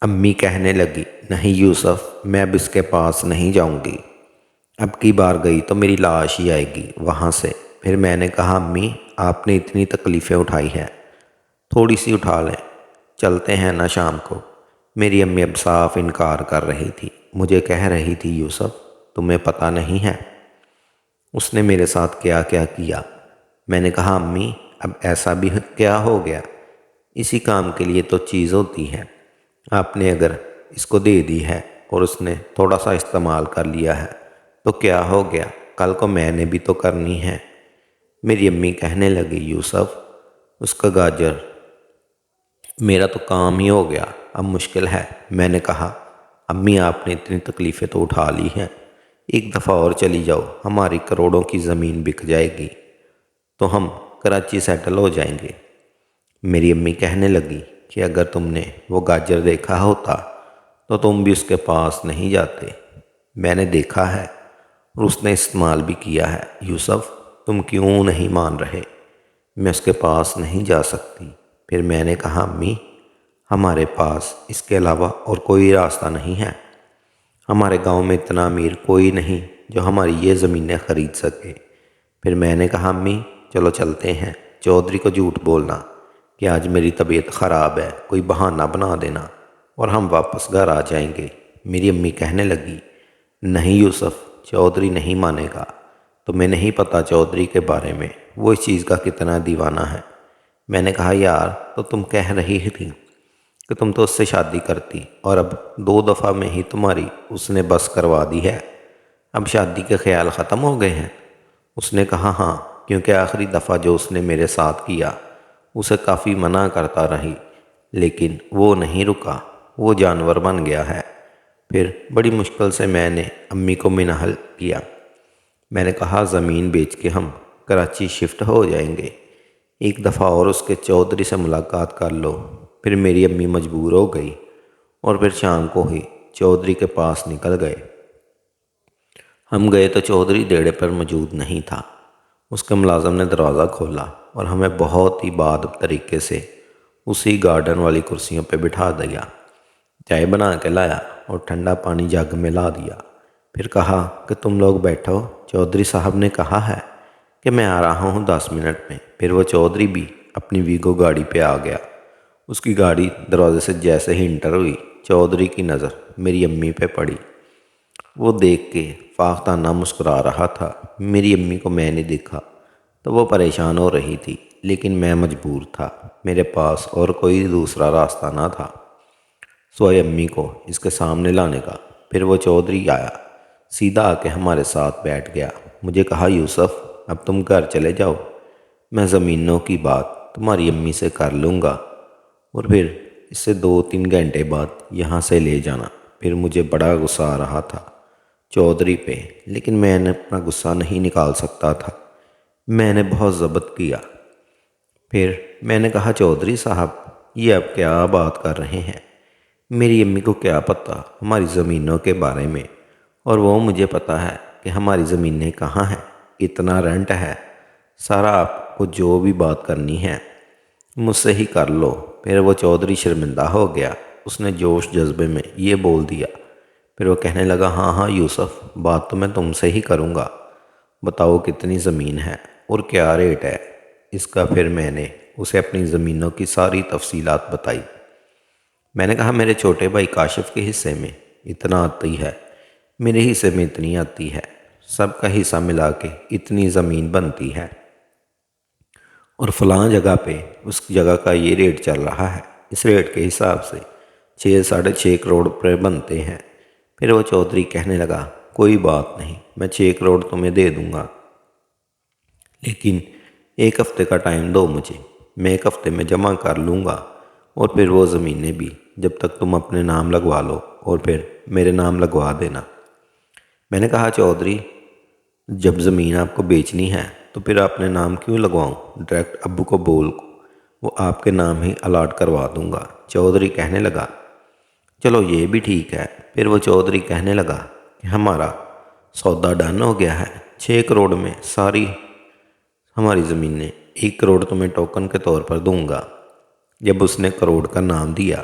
امی کہنے لگی، نہیں یوسف، میں اب اس کے پاس نہیں جاؤں گی۔ اب کی بار گئی تو میری لاش ہی آئے گی وہاں سے۔ پھر میں نے کہا، امی آپ نے اتنی تکلیفیں اٹھائی ہیں، تھوڑی سی اٹھا لیں، چلتے ہیں نا شام کو۔ میری امی اب صاف انکار کر رہی تھی، مجھے کہہ رہی تھی، یوسف تمہیں پتہ نہیں ہے اس نے میرے ساتھ کیا کیا کیا۔ میں نے کہا، امی اب ایسا بھی کیا ہو گیا، اسی کام کے لیے تو چیز ہوتی ہے، آپ نے اگر اس کو دے دی ہے اور اس نے تھوڑا سا استعمال کر لیا ہے تو کیا ہو گیا، کل کو میں نے بھی تو کرنی ہے۔ میری امی کہنے لگی، یوسف اس کا گاجر میرا تو کام ہی ہو گیا، اب مشکل ہے۔ میں نے کہا، امی آپ نے اتنی تکلیفیں تو اٹھا لی ہیں، ایک دفعہ اور چلی جاؤ، ہماری کروڑوں کی زمین بک جائے گی تو ہم کراچی سیٹل ہو جائیں گے۔ میری امی کہنے لگی کہ اگر تم نے وہ گاجر دیکھا ہوتا تو تم بھی اس کے پاس نہیں جاتے۔ میں نے دیکھا ہے اور اس نے استعمال بھی کیا ہے۔ یوسف تم کیوں نہیں مان رہے؟ میں اس کے پاس نہیں جا سکتی۔ پھر میں نے کہا، امی ہمارے پاس اس کے علاوہ اور کوئی راستہ نہیں ہے، ہمارے گاؤں میں اتنا امیر کوئی نہیں جو ہماری یہ زمینیں خرید سکے۔ پھر میں نے کہا، امی چلو چلتے ہیں، چودھری کو جھوٹ بولنا کہ آج میری طبیعت خراب ہے، کوئی بہانہ بنا دینا اور ہم واپس گھر آ جائیں گے۔ میری امی کہنے لگی، نہیں یوسف، چودھری نہیں مانے گا، تمہیں نہیں پتہ چودھری کے بارے میں، وہ اس چیز کا کتنا دیوانہ ہے۔ میں نے کہا، یار تو تم کہہ رہی تھی کہ تم تو اس سے شادی کرتی اور اب 2 دفعہ میں ہی تمہاری اس نے بس کروا دی ہے، اب شادی کے خیال ختم ہو گئے ہیں؟ اس نے کہا، ہاں، کیونکہ آخری دفعہ جو اس نے میرے ساتھ کیا اسے کافی منع کرتا رہی، لیکن وہ نہیں رکا، وہ جانور بن گیا ہے۔ پھر بڑی مشکل سے میں نے امی کو منحل کیا۔ میں نے کہا، زمین بیچ کے ہم کراچی شفٹ ہو جائیں گے، ایک دفعہ اور اس کے چودھری سے ملاقات کر لو۔ پھر میری امی مجبور ہو گئی اور پھر شام کو ہی چودھری کے پاس نکل گئے۔ ہم گئے تو چودھری دیڑے پر موجود نہیں تھا۔ اس کے ملازم نے دروازہ کھولا اور ہمیں بہت ہی بادب طریقے سے اسی گارڈن والی کرسیوں پہ بٹھا دیا، چائے بنا کے لایا اور ٹھنڈا پانی جگ میں لا دیا۔ پھر کہا کہ تم لوگ بیٹھو، چودھری صاحب نے کہا ہے کہ میں آ رہا ہوں 10 منٹ میں۔ پھر وہ چودھری بھی اپنی ویگو گاڑی پہ آ گیا۔ اس کی گاڑی دروازے سے جیسے ہی انٹر ہوئی، چودھری کی نظر میری امی پہ پڑی۔ وہ دیکھ کے فاختانہ مسکرا رہا تھا۔ میری امی کو میں نے دیکھا تو وہ پریشان ہو رہی تھی، لیکن میں مجبور تھا، میرے پاس اور کوئی دوسرا راستہ نہ تھا سوائے امی کو اس کے سامنے لانے کا۔ پھر وہ چودھری آیا، سیدھا آ کے ہمارے ساتھ بیٹھ گیا۔ مجھے کہا، یوسف اب تم گھر چلے جاؤ، میں زمینوں کی بات تمہاری امی سے کر لوں گا اور پھر اس سے 2-3 گھنٹے بعد یہاں سے لے جانا۔ پھر مجھے بڑا غصہ آ رہا تھا چودھری پہ، لیکن میں نے اپنا غصہ نہیں نکال سکتا تھا، میں نے بہت ضبط کیا۔ پھر میں نے کہا، چودھری صاحب یہ اب کیا بات کر رہے ہیں؟ میری امی کو کیا پتہ ہماری زمینوں کے بارے میں، اور وہ مجھے پتہ ہے کہ ہماری زمینیں کہاں ہیں، اتنا رینٹ ہے، سارا آپ کو جو بھی بات کرنی ہے مجھ سے ہی کر لو۔ پھر وہ چودھری شرمندہ ہو گیا، اس نے جوش جذبے میں یہ بول دیا۔ پھر وہ کہنے لگا، ہاں ہاں یوسف، بات تو میں تم سے ہی کروں گا، بتاؤ کتنی زمین ہے اور کیا ریٹ ہے اس کا۔ پھر میں نے اسے اپنی زمینوں کی ساری تفصیلات بتائی۔ میں نے کہا، میرے چھوٹے بھائی کاشف کے حصے میں اتنا آتی ہے، میرے حصے میں اتنی آتی ہے، سب کا حصہ ملا کے اتنی زمین بنتی ہے، اور فلاں جگہ پہ اس جگہ کا یہ ریٹ چل رہا ہے، اس ریٹ کے حساب سے 6-6.5 کروڑ روپے بنتے ہیں۔ پھر وہ چودھری کہنے لگا، کوئی بات نہیں، میں 6 کروڑ تمہیں دے دوں گا، لیکن 1 ہفتے کا ٹائم دو مجھے، میں 1 ہفتے میں جمع کر لوں گا، اور پھر وہ زمینیں بھی جب تک تم اپنے نام لگوا لو اور پھر میرے نام لگوا دینا۔ میں نے کہا، چودھری جب زمین آپ کو بیچنی ہے تو پھر اپنے نام کیوں لگواؤں، ڈائریکٹ ابو کو بول وہ آپ کے نام ہی الاٹ کروا دوں گا۔ چودھری کہنے لگا، چلو یہ بھی ٹھیک ہے۔ پھر وہ چودھری کہنے لگا کہ ہمارا سودا ڈن ہو گیا ہے، 6 کروڑ میں ساری ہماری زمینیں، 1 کروڑ تمہیں ٹوکن کے طور پر دوں گا۔ جب اس نے کروڑ کا نام دیا،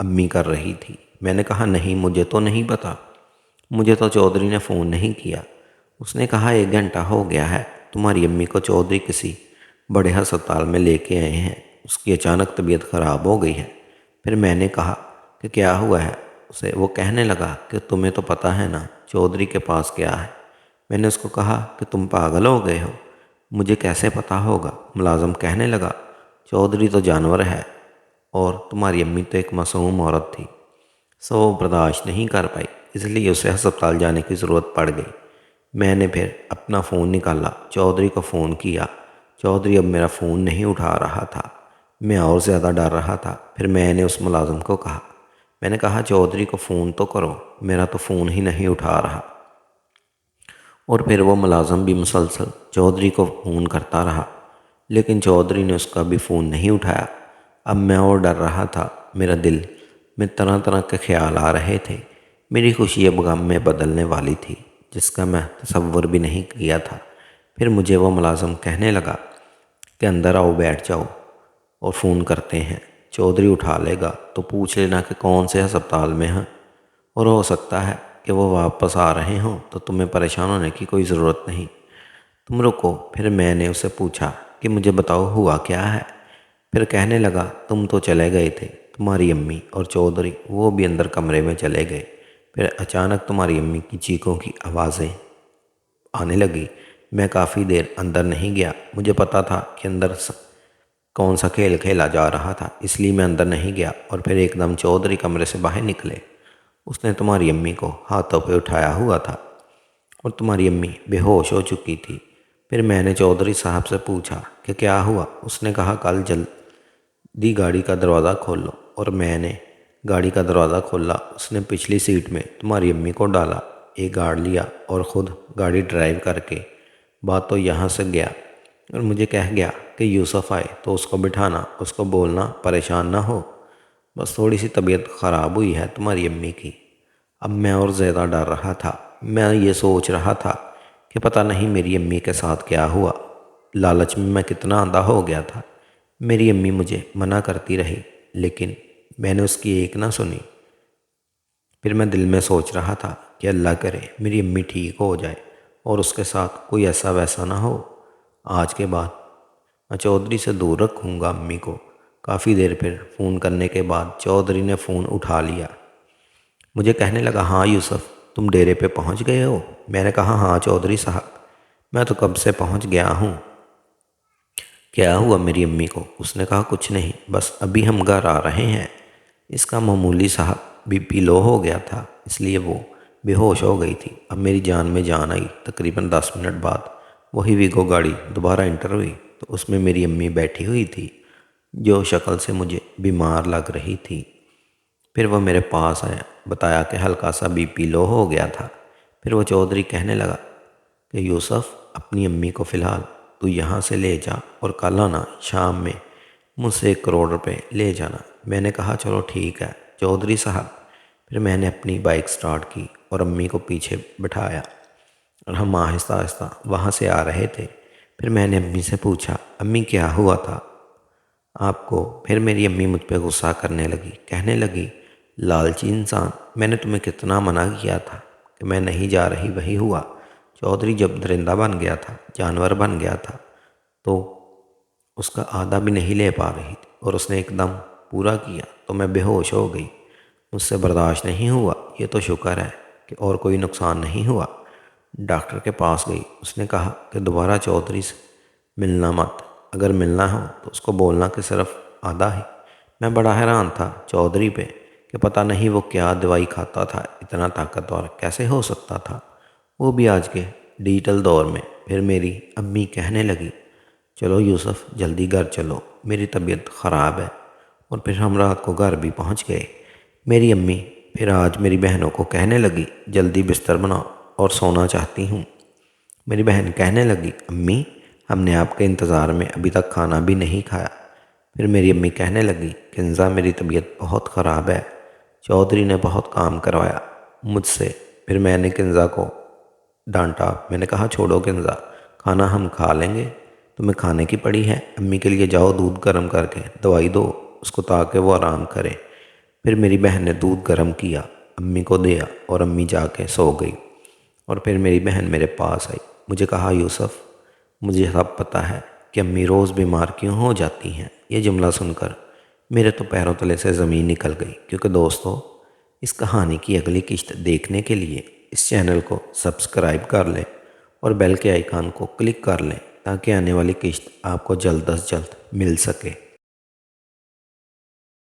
امی کر رہی تھی۔ میں نے کہا نہیں، مجھے تو نہیں پتا، مجھے تو چودھری نے فون نہیں کیا۔ اس نے کہا 1 گھنٹہ ہو گیا ہے، تمہاری امی کو چودھری کسی بڑے ہسپتال میں لے کے آئے ہیں، اس کی اچانک طبیعت خراب ہو گئی ہے۔ پھر میں نے کہا کہ کیا ہوا ہے اسے؟ وہ کہنے لگا کہ تمہیں تو پتہ ہے نا چودھری کے پاس کیا ہے۔ میں نے اس کو کہا کہ تم پاگل ہو گئے ہو، مجھے کیسے پتہ ہوگا؟ ملازم کہنے لگا چودھری تو جانور ہے اور تمہاری امی تو ایک معصوم عورت تھی۔ وہ برداشت نہیں کر پائی، اس لیے اسے ہسپتال جانے کی ضرورت پڑ گئی۔ میں نے پھر اپنا فون نکالا، چودھری کو فون کیا۔ چودھری اب میرا فون نہیں اٹھا رہا تھا۔ میں اور زیادہ ڈر رہا تھا۔ پھر میں نے اس ملازم کو کہا، میں نے کہا چودھری کو فون تو کرو، میرا تو فون ہی نہیں اٹھا رہا۔ اور پھر وہ ملازم بھی مسلسل چودھری کو فون کرتا رہا، لیکن چودھری نے اس کا بھی فون نہیں اٹھایا۔ اب میں اور ڈر رہا تھا، میرا دل میں طرح طرح کے خیال آ رہے تھے۔ میری خوشی اب غم میں بدلنے والی تھی، جس کا میں تصور بھی نہیں کیا تھا۔ پھر مجھے وہ ملازم کہنے لگا کہ اندر آؤ، بیٹھ جاؤ اور فون کرتے ہیں، چودھری اٹھا لے گا تو پوچھ لینا کہ کون سے ہسپتال میں ہیں، اور ہو سکتا ہے کہ وہ واپس آ رہے ہوں تو تمہیں پریشان ہونے کی کوئی ضرورت نہیں، تم رکو۔ پھر میں نے اسے پوچھا کہ مجھے بتاؤ ہوا کیا ہے؟ پھر کہنے لگا تم تو چلے گئے تھے، تمہاری امی اور چودھری وہ بھی اندر کمرے میں چلے گئے۔ پھر اچانک تمہاری امی کی چیخوں کی آوازیں آنے لگی۔ میں کافی دیر اندر نہیں گیا، مجھے پتا تھا کہ اندر کون سا کھیل کھیلا جا رہا تھا، اس لیے میں اندر نہیں گیا۔ اور پھر ایک دم چودھری کمرے سے باہر نکلے۔ اس نے تمہاری امی کو ہاتھوں پہ اٹھایا ہوا تھا اور تمہاری امی بے ہوش ہو چکی تھی۔ پھر میں نے چودھری صاحب سے پوچھا کہ کیا ہوا؟ اس نے کہا کل جلدی گاڑی کا دروازہ کھولو، اور میں نے گاڑی کا دروازہ کھولا۔ اس نے پچھلی سیٹ میں تمہاری امی کو ڈالا، ایک گاڑ لیا اور خود گاڑی ڈرائیو کر کے بات تو یہاں سے گیا، اور مجھے کہہ گیا کہ یوسف آئے تو اس کو بٹھانا، اس کو بولنا پریشان نہ ہو، بس تھوڑی سی طبیعت خراب ہوئی ہے تمہاری امی کی۔ اب میں اور زیادہ ڈر رہا تھا۔ میں یہ سوچ رہا تھا کہ پتہ نہیں میری امی کے ساتھ کیا ہوا۔ لالچ میں کتنا اندھا ہو گیا تھا۔ میری امی مجھے منع کرتی رہی، لیکن میں نے اس کی ایک نہ سنی۔ پھر میں دل میں سوچ رہا تھا کہ اللہ کرے میری امی ٹھیک ہو جائے اور اس کے ساتھ کوئی ایسا ویسا نہ ہو۔ آج کے بعد میں چودھری سے دور رکھوں گا امی کو۔ کافی دیر پھر فون کرنے کے بعد چودھری نے فون اٹھا لیا۔ مجھے کہنے لگا ہاں یوسف، تم ڈیرے پہ پہنچ گئے ہو؟ میں نے کہا ہاں چودھری صاحب، میں تو کب سے پہنچ گیا ہوں۔ کیا ہوا میری امی کو؟ اس نے کہا کچھ نہیں، بس ابھی ہم گھر آ رہے ہیں۔ اس کا معمولی صاحب بی پی لو ہو گیا تھا، اس لیے وہ بے ہوش ہو گئی تھی۔ اب میری جان میں جان آئی۔ تقریباً 10 منٹ بعد وہی ویگو گاڑی دوبارہ انٹر ہوئی تو اس میں میری امی بیٹھی ہوئی تھی، جو شکل سے مجھے بیمار لگ رہی تھی۔ پھر وہ میرے پاس آیا، بتایا کہ ہلکا سا بی پی لو ہو گیا تھا۔ پھر وہ چودھری کہنے لگا کہ یوسف، اپنی امی کو فی الحال تو یہاں سے لے جا، اور کل آنا شام میں مجھ سے 1 کروڑ روپے لے جانا۔ میں نے کہا چلو ٹھیک ہے چودھری صاحب۔ پھر میں نے اپنی بائک سٹارٹ کی اور امی کو پیچھے بٹھایا، اور ہم آہستہ آہستہ وہاں سے آ رہے تھے۔ پھر میں نے امی سے پوچھا امی کیا ہوا تھا آپ کو؟ پھر میری امی مجھ پہ غصہ کرنے لگی، کہنے لگی لالچی انسان، میں نے تمہیں کتنا منع کیا تھا کہ میں نہیں جا رہی، وہی ہوا۔ چودھری جب درندہ بن گیا تھا، جانور بن گیا تھا، تو اس کا آدھا بھی نہیں لے پا رہی تھی، اور اس نے ایک دم پورا کیا تو میں بے ہوش ہو گئی۔ مجھ سے برداشت نہیں ہوا۔ یہ تو شکر ہے کہ اور کوئی نقصان نہیں ہوا۔ ڈاکٹر کے پاس گئی، اس نے کہا کہ دوبارہ چودھری سے ملنا مت، اگر ملنا ہو تو اس کو بولنا کہ صرف آدھا ہی۔ میں بڑا حیران تھا چودھری پہ کہ پتہ نہیں وہ کیا دوائی کھاتا تھا، اتنا طاقتور کیسے ہو سکتا تھا، وہ بھی آج کے ڈیجیٹل دور میں۔ پھر میری امی کہنے لگی چلو یوسف جلدی گھر چلو، میری طبیعت خراب ہے۔ اور پھر ہم رات کو گھر بھی پہنچ گئے۔ میری امی پھر آج میری بہنوں کو کہنے لگی جلدی بستر بناؤ اور سونا چاہتی ہوں۔ میری بہن کہنے لگی امی، ہم نے آپ کے انتظار میں ابھی تک کھانا بھی نہیں کھایا۔ پھر میری امی کہنے لگی کنزا، میری طبیعت بہت خراب ہے، چودھری نے بہت کام کروایا مجھ سے۔ پھر میں نے کنزا کو ڈانٹا، میں نے کہا چھوڑو کنزا، کھانا ہم کھا لیں گے، تمہیں کھانے کی پڑی ہے؟ امی کے لیے جاؤ دودھ گرم کر کے دوائی دو اس کو تاکہ وہ آرام کرے۔ پھر میری بہن نے دودھ گرم کیا، امی کو دیا اور امی جا کے سو گئی۔ اور پھر میری بہن میرے پاس آئی، مجھے کہا یوسف مجھے سب پتہ ہے کہ امی روز بیمار کیوں ہو جاتی ہیں۔ یہ جملہ سن کر میرے تو پیروں تلے سے زمین نکل گئی، کیونکہ دوستو اس کہانی کی اگلی قسط دیکھنے کے لیے اس چینل کو سبسکرائب کر لیں اور بیل کے آئیکن کو کلک کر لیں تاکہ آنے والی قسط آپ کو جلد از جلد مل سکے۔